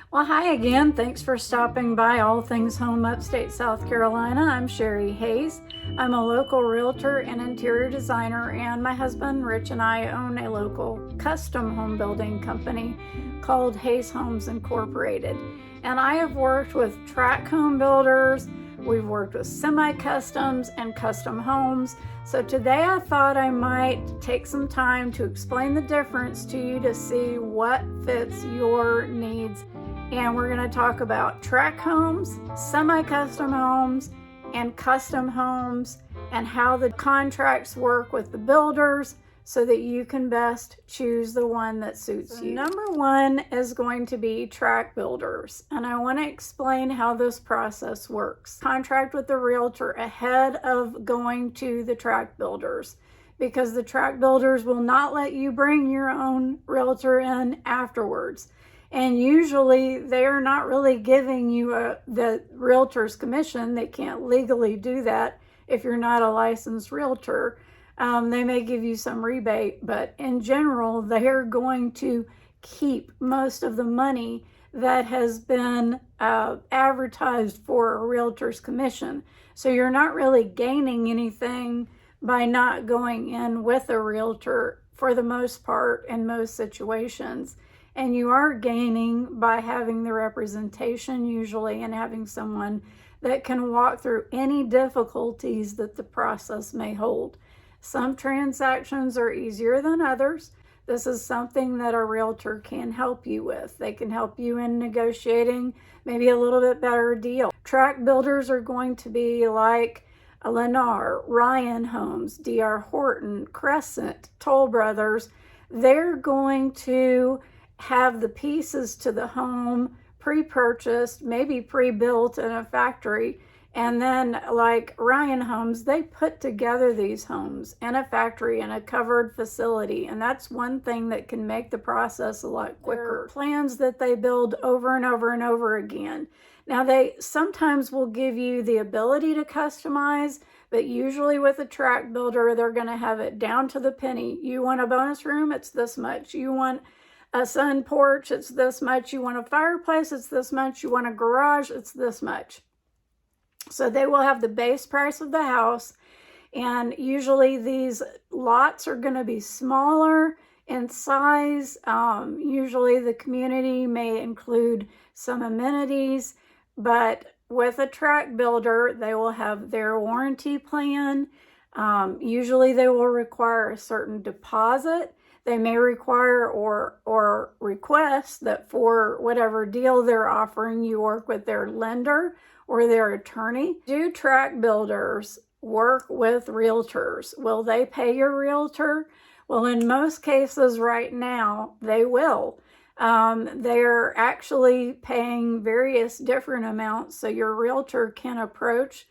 Well, hi again. Thanks for stopping by All Things Home Upstate South Carolina. I'm Sherry Hayes. I'm a local realtor and interior designer, and my husband Rich and I own a local custom home building company called Hayes Homes Incorporated. And I have worked with Tract home builders, we've worked with Semic Customs and custom homes. So today I thought I might take some time to explain the difference to you to see what fits your needs. And we're going to talk about tract homes, semi-custom homes, and custom homes, and how the contracts work with the builders so that you can best choose the one that suits you. Number one is going to be tract builders, and I want to explain how this process works. Contract with the realtor ahead of going to the tract builders, because the tract builders will not let you bring your own realtor in afterwards. And usually they are not really giving you the realtor's commission. They can't legally do that if you're not a licensed realtor. They may give you some rebate, but in general, they're going to keep most of the money that has been advertised for a realtor's commission. So you're not really gaining anything by not going in with a realtor for the most part in most situations. And you are gaining by having the representation usually and having someone that can walk through any difficulties that the process may hold. Some transactions are easier than others. This is something that a realtor can help you with. They can help you in negotiating maybe a little bit better deal. Tract builders are going to be like Lennar, Ryan Homes, D.R. Horton, Crescent, Toll Brothers. They're going to have the pieces to the home pre-purchased, maybe pre-built in a factory. And then like Ryan Homes, they put together these homes in a factory in a covered facility. And that's one thing that can make the process a lot quicker. Plans that they build over and over and over again. Now they sometimes will give you the ability to customize, but usually with a tract builder, they're going to have it down to the penny. You want a bonus room? It's this much. You want a sun porch, it's this much. You want a fireplace, it's this much. You want a garage, it's this much. So they will have the base price of the house, and usually these lots are going to be smaller in size. Usually the community may include some amenities, but with a tract builder, they will have their warranty plan. Usually they will require a certain deposit. They may require or request that for whatever deal they're offering, you work with their lender or their attorney. Do tract builders work with realtors? Will they pay your realtor? Well, in most cases right now, they will. They're actually paying various different amounts, so your realtor can approach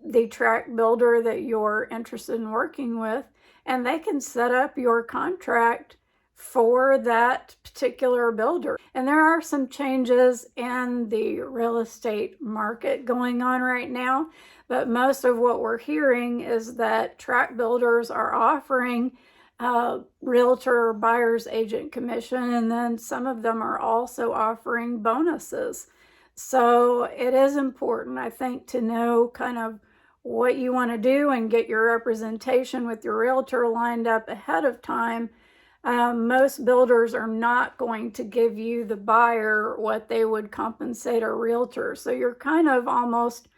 the tract builder that you're interested in working with, and they can set up your contract for that particular builder. And there are some changes in the real estate market going on right now, but most of what we're hearing is that tract builders are offering realtor buyer's agent commission, and then some of them are also offering bonuses. So it is important, I think, to know kind of what you want to do and get your representation with your realtor lined up ahead of time. Most builders are not going to give you, the buyer, what they would compensate a realtor. So you're kind of almost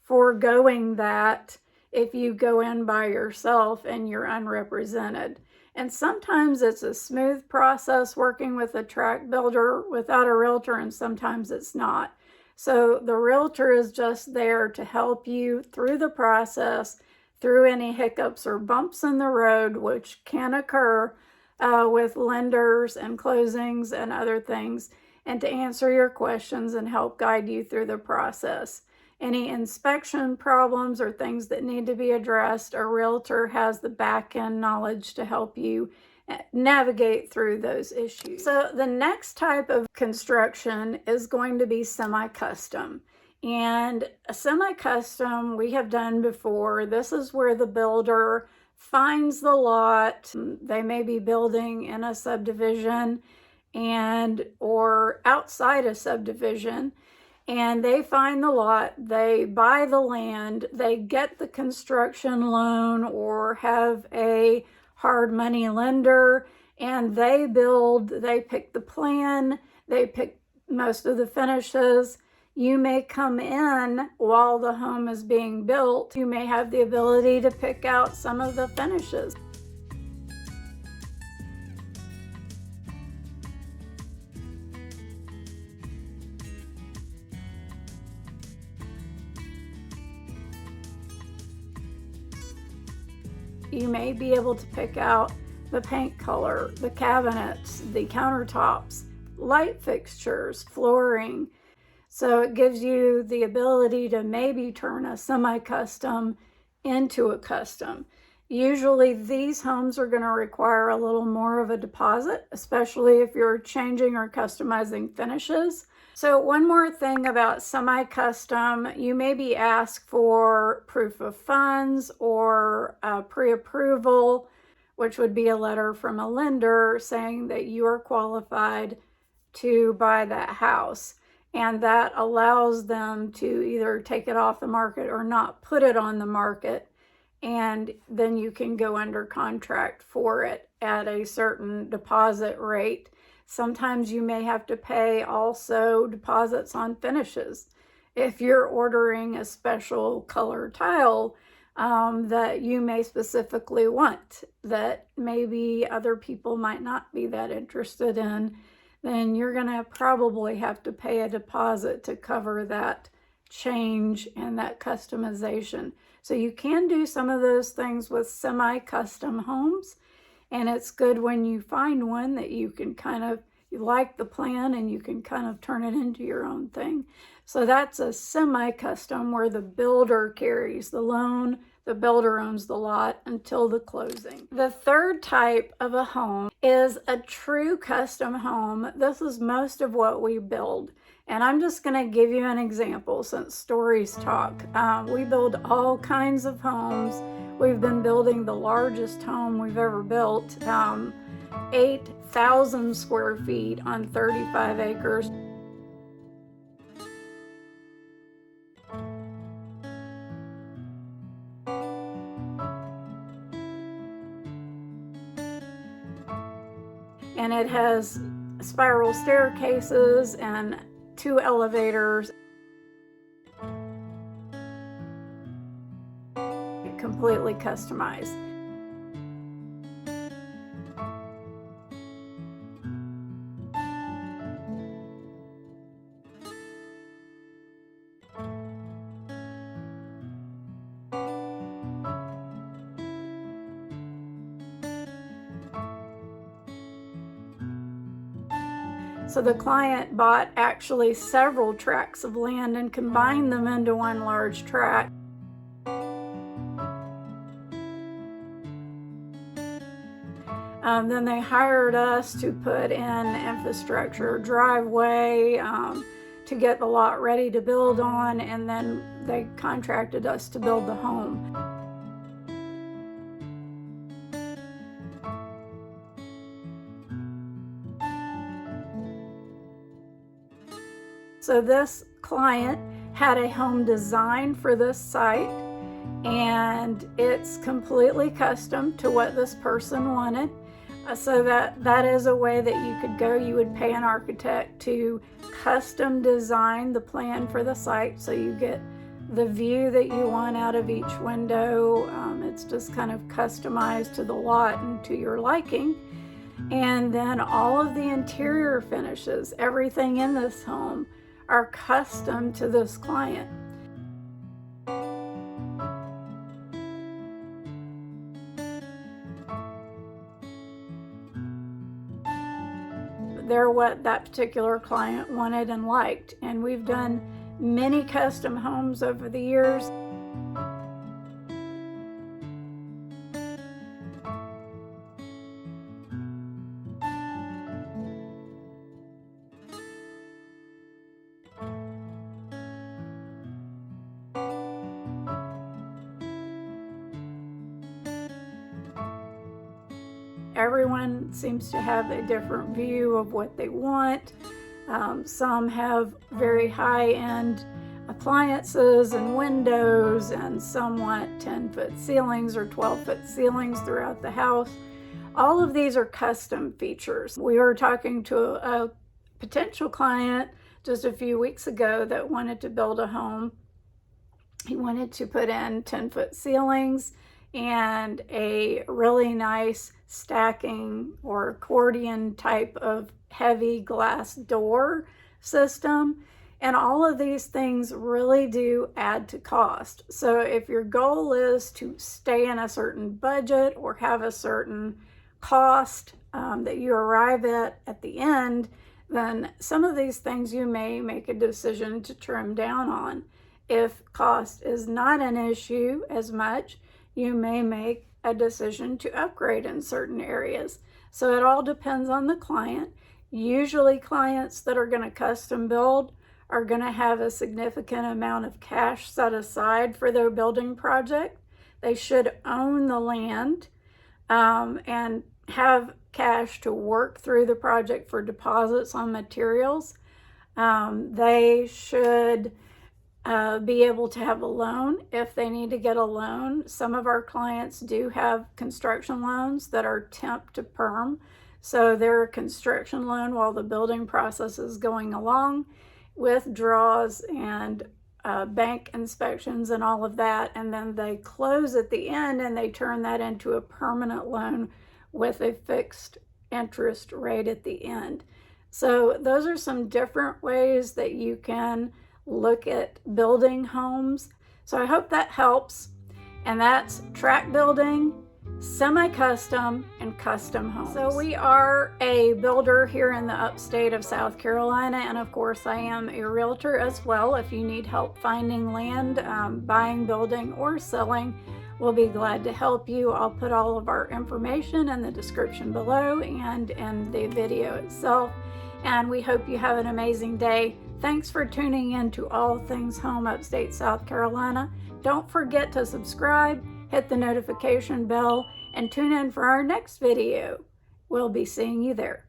foregoing that if you go in by yourself and you're unrepresented. And sometimes it's a smooth process working with a tract builder without a realtor, and sometimes it's not. So the realtor is just there to help you through the process, through any hiccups or bumps in the road, which can occur with lenders and closings and other things, and to answer your questions and help guide you through the process. Any inspection problems or things that need to be addressed, a realtor has the back-end knowledge to help you navigate through those issues. So the next type of construction is going to be semi-custom. And a semi-custom we have done before. This is where the builder finds the lot. They may be building in a subdivision and or outside a subdivision, and they find the lot, they buy the land, they get the construction loan or have a hard money lender, and they build, they pick the plan, they pick most of the finishes. You may come in while the home is being built. You may have the ability to pick out some of the finishes. You may be able to pick out the paint color, the cabinets, the countertops, light fixtures, flooring. So it gives you the ability to maybe turn a semi-custom into a custom. Usually these homes are going to require a little more of a deposit, especially if you're changing or customizing finishes. So one more thing about semi-custom, you may be asked for proof of funds or pre-approval, which would be a letter from a lender saying that you are qualified to buy that house. And that allows them to either take it off the market or not put it on the market. And then you can go under contract for it at a certain deposit rate. Sometimes you may have to pay also deposits on finishes. If you're ordering a special color tile that you may specifically want, that maybe other people might not be that interested in, then you're going to probably have to pay a deposit to cover that change and that customization. So you can do some of those things with semi-custom homes, and it's good when you find one that you can you like the plan and you can kind of turn it into your own thing. So that's a semi-custom where the builder carries the loan, the builder owns the lot until the closing. The third type of a home is a true custom home. This is most of what we build. And I'm just going to give you an example since stories talk. We build all kinds of homes. We've been building the largest home we've ever built, 8,000 square feet on 35 acres. And it has spiral staircases and 2 elevators. Completely customized. So the client bought actually several tracts of land and combined them into one large tract. Then they hired us to put in infrastructure, driveway, to get the lot ready to build on, and then they contracted us to build the home. So this client had a home design for this site, and it's completely custom to what this person wanted. So that is a way that you could go. You would pay an architect to custom design the plan for the site so you get the view that you want out of each window. It's just kind of customized to the lot and to your liking. And then all of the interior finishes, everything in this home, are custom to this client. They're what that particular client wanted and liked. And we've done many custom homes over the years. everyone seems to have a different view of what they want. Some have very high-end appliances and windows, and some want 10-foot ceilings or 12-foot ceilings throughout the house. All of these are custom features. We were talking to a potential client just a few weeks ago that wanted to build a home. He wanted to put in 10-foot ceilings and a really nice stacking or accordion type of heavy glass door system. And all of these things really do add to cost. So if your goal is to stay in a certain budget or have a certain cost that you arrive at the end, then some of these things you may make a decision to trim down on. If cost is not an issue as much, you may make a decision to upgrade in certain areas. So it all depends on the client. Usually clients that are going to custom build are going to have a significant amount of cash set aside for their building project. They should own the land and have cash to work through the project for deposits on materials. They should be able to have a loan if they need to get a loan. Some of our clients do have construction loans that are temp to perm. So they're a construction loan while the building process is going along, with draws and bank inspections and all of that. And then they close at the end and they turn that into a permanent loan with a fixed interest rate at the end. So those are some different ways that you can look at building homes. So I hope that helps. And that's tract building, semi-custom, and custom homes. So we are a builder here in the upstate of South Carolina, and of course I am a realtor as well. If you need help finding land, buying, building, or selling, we'll be glad to help you. I'll put all of our information in the description below and in the video itself. And we hope you have an amazing day. Thanks for tuning in to All Things Home Upstate South Carolina. Don't forget to subscribe, hit the notification bell, and tune in for our next video. We'll be seeing you there.